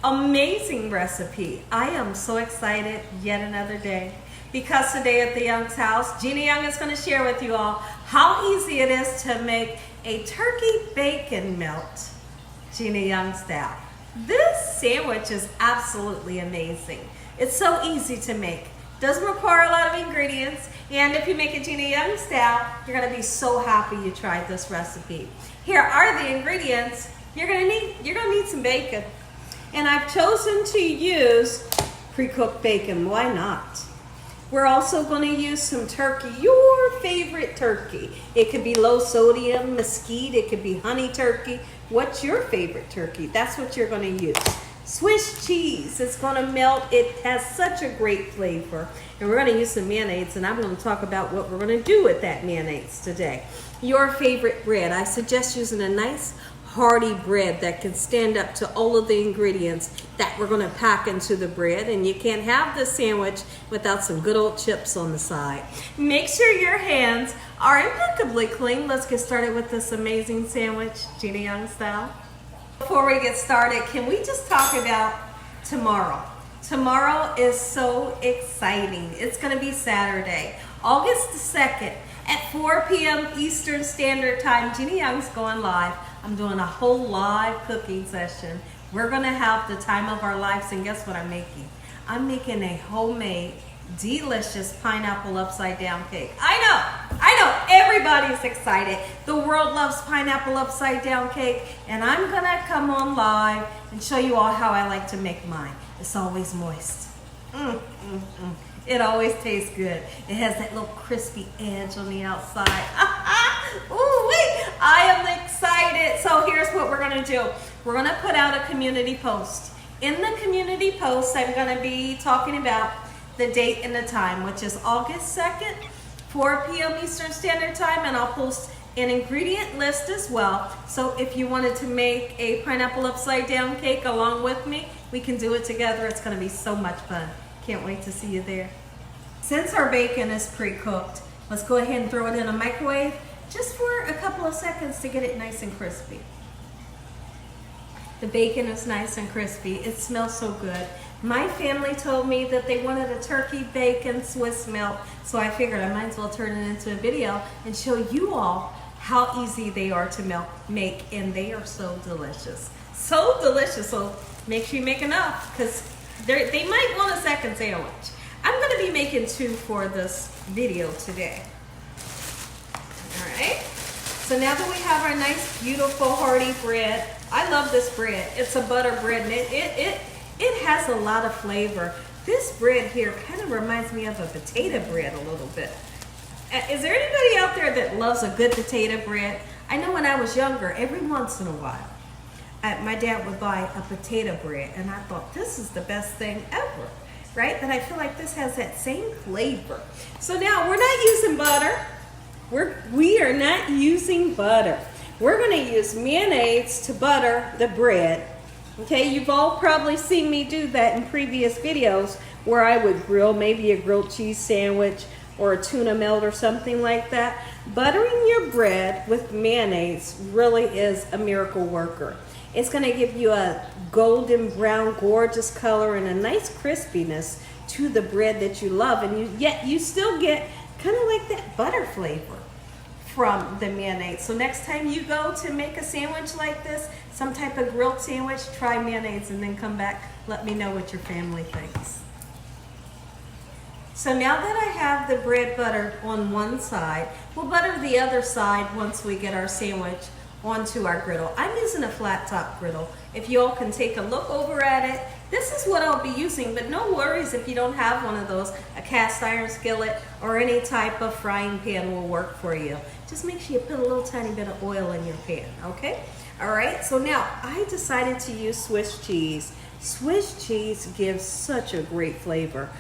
amazing recipe. I am so excited yet another day because today at the Young's house, Gina Young is going to share with you all how easy it is to make a turkey bacon melt Gina Young style. This sandwich is absolutely amazing. It's so easy to make. Doesn't require a lot of ingredients, and if you make it Gina Young style, you're going to be so happy you tried this recipe. Here are the ingredients. You're going to need some bacon. And I've chosen to use pre-cooked bacon. Why not? We're also going to use some turkey, your favorite turkey. It could be low sodium, mesquite, it could be honey turkey. What's your favorite turkey? That's what you're going to use. Swiss cheese, it's going to melt. It has such a great flavor. And we're going to use some mayonnaise, and I'm going to talk about what we're going to do with that mayonnaise today. Your favorite bread. I suggest using a nice Hearty bread that can stand up to all of the ingredients that we're going to pack into the bread. And you can't have this sandwich without some good old chips on the side. Make sure your hands are impeccably clean. Let's get started with this amazing sandwich, Gina Young style. Before we get started, can we just talk about tomorrow? Tomorrow is so exciting. It's going to be Saturday, August the 2nd at 4 p.m. Eastern Standard Time. Gina Young's going live. I'm doing a whole live cooking session. We're going to have the time of our lives, and guess what I'm making? I'm making a homemade, delicious pineapple upside down cake. I know, everybody's excited. The world loves pineapple upside down cake, and I'm going to come on live and show you all how I like to make mine. It's always moist. It always tastes good. It has that little crispy edge on the outside. Ooh-wee. I am excited. So here's what we're going to do. We're going to put out a community post. In the community post, I'm going to be talking about the date and the time, which is August 2nd, 4 p.m. Eastern Standard Time, and I'll post an ingredient list as well. So if you wanted to make a pineapple upside down cake along with me, we can do it together. It's going to be so much fun. Can't wait to see you there. Since our bacon is pre-cooked, let's go ahead and throw it in a microwave just for a couple of seconds to get it nice and crispy. The bacon is nice and crispy. It smells so good. My family told me that they wanted a turkey bacon Swiss melt, so I figured I might as well turn it into a video and show you all how easy they are to make, and they are so delicious. So delicious, so make sure you make enough, because they might want a second sandwich. I'm going to be making 2 for this video today. Alright, so now that we have our nice beautiful Hearty bread, I love this bread. It's a butter bread, and it has a lot of flavor. This bread here kind of reminds me of a potato bread a little bit. Is there anybody out there that loves a good potato bread? I know when I was younger, every once in a while, my dad would buy a potato bread, and I thought, this is the best thing ever, right? But I feel like this has that same flavor. So now we're not using butter. We are not using butter. We're going to use mayonnaise to butter the bread. Okay, you've all probably seen me do that in previous videos where I would grill maybe a grilled cheese sandwich or a tuna melt or something like that. Buttering your bread with mayonnaise really is a miracle worker. It's going to give you a golden brown, gorgeous color and a nice crispiness to the bread that you love. And yet you still get kind of like that butter flavor from the mayonnaise. So next time you go to make a sandwich like this, some type of grilled sandwich, try mayonnaise and then come back. Let me know what your family thinks. So now that I have the bread buttered on one side, we'll butter the other side once we get our sandwich onto our griddle. I'm using a flat top griddle. If you all can take a look over at it, this is what I'll be using, but no worries if you don't have one of those. A cast iron skillet or any type of frying pan will work for you. Just make sure you put a little tiny bit of oil in your pan, okay? All right, so now I decided to use Swiss cheese. Swiss cheese gives such a great flavor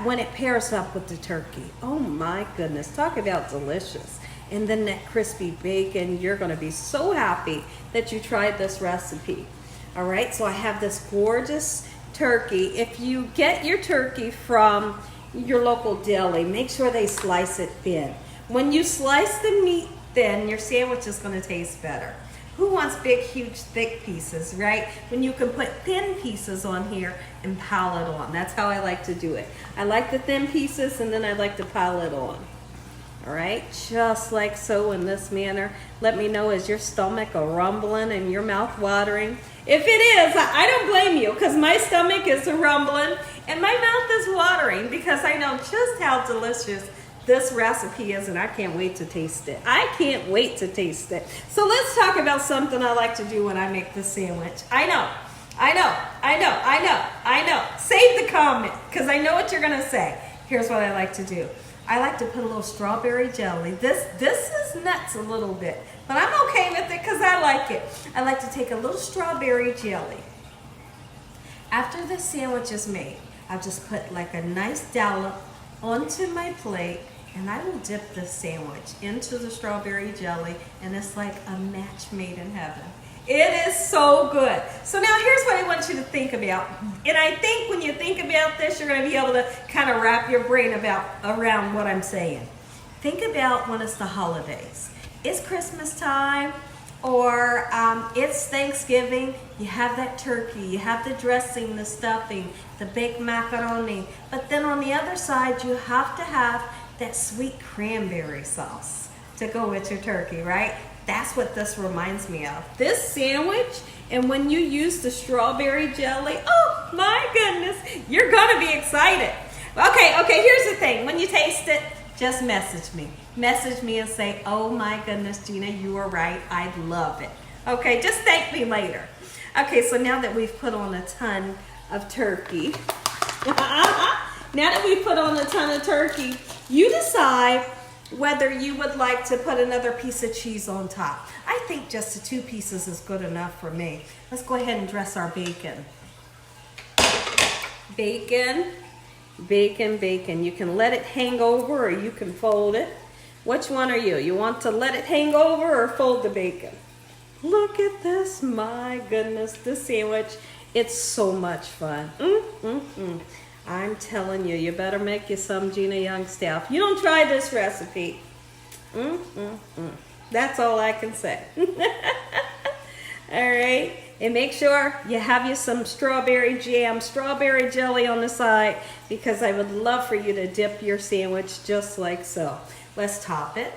when it pairs up with the turkey. Oh my goodness, talk about delicious. And then that crispy bacon, you're gonna be so happy that you tried this recipe. All right, so I have this gorgeous turkey. If you get your turkey from your local deli, make sure they slice it thin. When you slice the meat thin, your sandwich is gonna taste better. Who wants big, huge, thick pieces, right? When you can put thin pieces on here and pile it on. That's how I like to do it. I like the thin pieces and then I like to pile it on. All right, just like so in this manner. Let me know, is your stomach a rumbling and your mouth watering? If it is, I don't blame you, because my stomach is a rumbling and my mouth is watering because I know just how delicious this recipe is, and I can't wait to taste it. I can't wait to taste it. So let's talk about something I like to do when I make the sandwich. I know. Save the comment, because I know what you're gonna say. Here's what I like to do. I like to put a little strawberry jelly. This is nuts a little bit, but I'm okay with it because I like it. I like to take a little strawberry jelly. After the sandwich is made, I'll just put like a nice dollop onto my plate, and I will dip the sandwich into the strawberry jelly, and it's like a match made in heaven. It is so good. So now here's what I want you to think about. And I think when you think about this, you're going to be able to kind of wrap your brain around what I'm saying. Think about when it's the holidays. It's Christmas time, or it's Thanksgiving. You have that turkey, you have the dressing, the stuffing, the baked macaroni. But then on the other side, you have to have that sweet cranberry sauce to go with your turkey, right? That's what this reminds me of. This sandwich, and when you use the strawberry jelly, oh my goodness, you're gonna be excited. Okay, here's the thing. When you taste it, just message me. Message me and say, oh my goodness, Gina, you are right. I love it. Okay, just thank me later. Okay, so now that we've put on a ton of turkey, you decide whether you would like to put another piece of cheese on top. I think just the 2 pieces is good enough for me. Let's go ahead and dress our bacon. Bacon. You can let it hang over or you can fold it. Which one are you? You want to let it hang over or fold the bacon? Look at this, my goodness, this sandwich. It's so much fun. I'm telling you, you better make you some Gina Young style. If you don't try this recipe, that's all I can say. All right, and make sure you have you some strawberry jam, strawberry jelly on the side, because I would love for you to dip your sandwich just like so. Let's top it,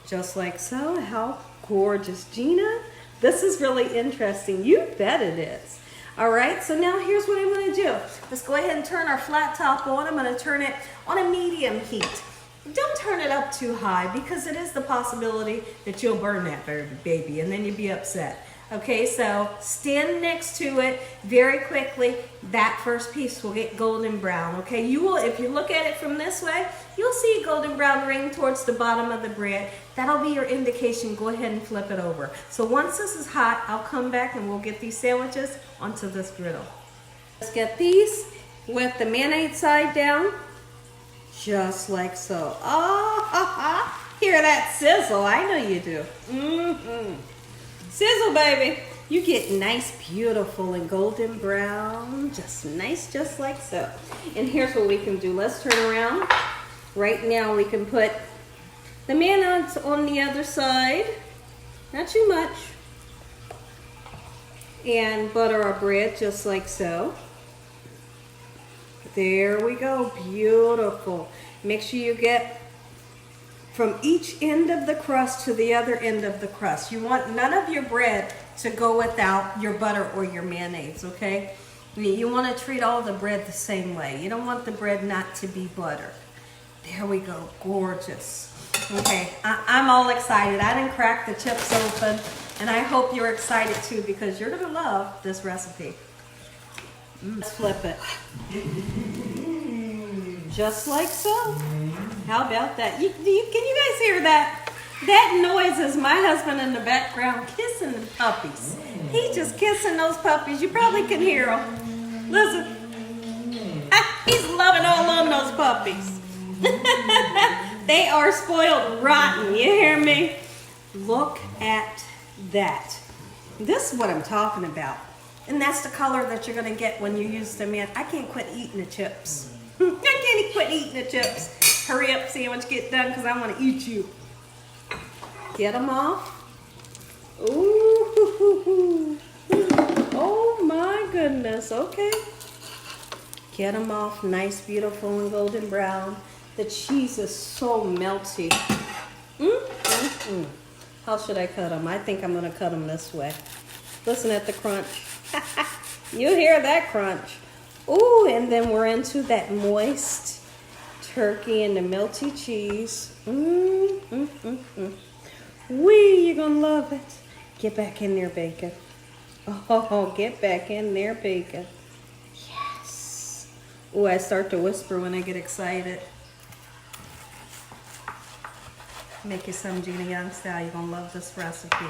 just like so. How gorgeous, Gina. This is really interesting. You bet it is. All right, so now here's what I'm gonna do. Let's go ahead and turn our flat top on. I'm gonna turn it on a medium heat. Don't turn it up too high, because it is the possibility that you'll burn that baby and then you'll be upset. Okay, so stand next to it very quickly. That first piece will get golden brown, okay? You will, if you look at it from this way, you'll see a golden brown ring towards the bottom of the bread. That'll be your indication. Go ahead and flip it over. So once this is hot, I'll come back and we'll get these sandwiches onto this griddle. Let's get these with the mayonnaise side down, just like so. Oh, hear that sizzle? I know you do. Sizzle, baby. You get nice, beautiful, and golden brown. Just nice, just like so. And here's what we can do. Let's turn around. Right now, we can put the mayonnaise on the other side. Not too much. And butter our bread, just like so. There we go. Beautiful. Make sure you get from each end of the crust to the other end of the crust. You want none of your bread to go without your butter or your mayonnaise, okay? You want to treat all the bread the same way. You don't want the bread not to be buttered. There we go, gorgeous. Okay, I'm all excited. I didn't crack the chips open, and I hope you're excited too, because you're gonna love this recipe. Let's flip it. Just like so. How about that? Can you guys hear that? That noise is my husband in the background kissing the puppies. He's just kissing those puppies. You probably can hear him. Listen. He's loving all on those puppies. They are spoiled rotten. You hear me? Look at that. This is what I'm talking about. And that's the color that you're going to get when you use them in. I can't quit eating the chips. I can't quit eating the chips. Hurry up, sandwich, get done, because I want to eat you. Get them off. Ooh. Oh my goodness. Okay. Get them off nice, beautiful, and golden brown. The cheese is so melty. How should I cut them? I think I'm going to cut them this way. Listen at the crunch. You hear that crunch. Ooh, and then we're into that moist turkey and the melty cheese. Wee, you're going to love it. Get back in there, bacon. Oh, get back in there, bacon. Yes. Ooh, I start to whisper when I get excited. Make you some Gina Young style. You're going to love this recipe.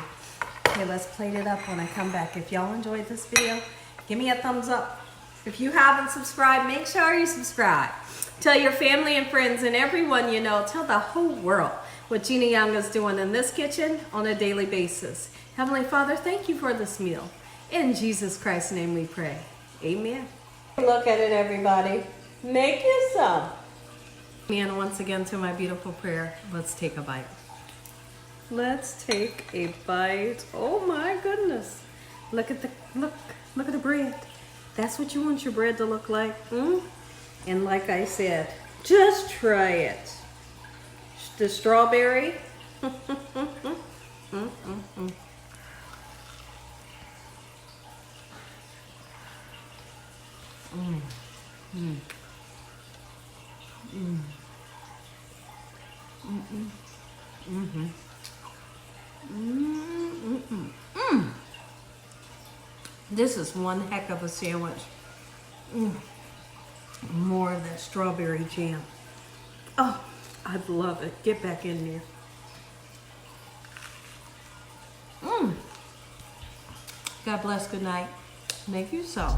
Okay, let's plate it up when I come back. If y'all enjoyed this video, give me a thumbs up. If you haven't subscribed, make sure you subscribe. Tell your family and friends and everyone you know. Tell the whole world what Gina Young is doing in this kitchen on a daily basis. Heavenly Father, thank you for this meal. In Jesus Christ's name we pray. Amen. Look at it, everybody. Make you some. And once again to my beautiful prayer, let's take a bite. Let's take a bite. Oh my goodness. Look at the bread. That's what you want your bread to look like. And like I said, just try it. The strawberry. This is one heck of a sandwich. More of that strawberry jam. Oh, I love it. Get back in there. God bless. Good night. Make you so.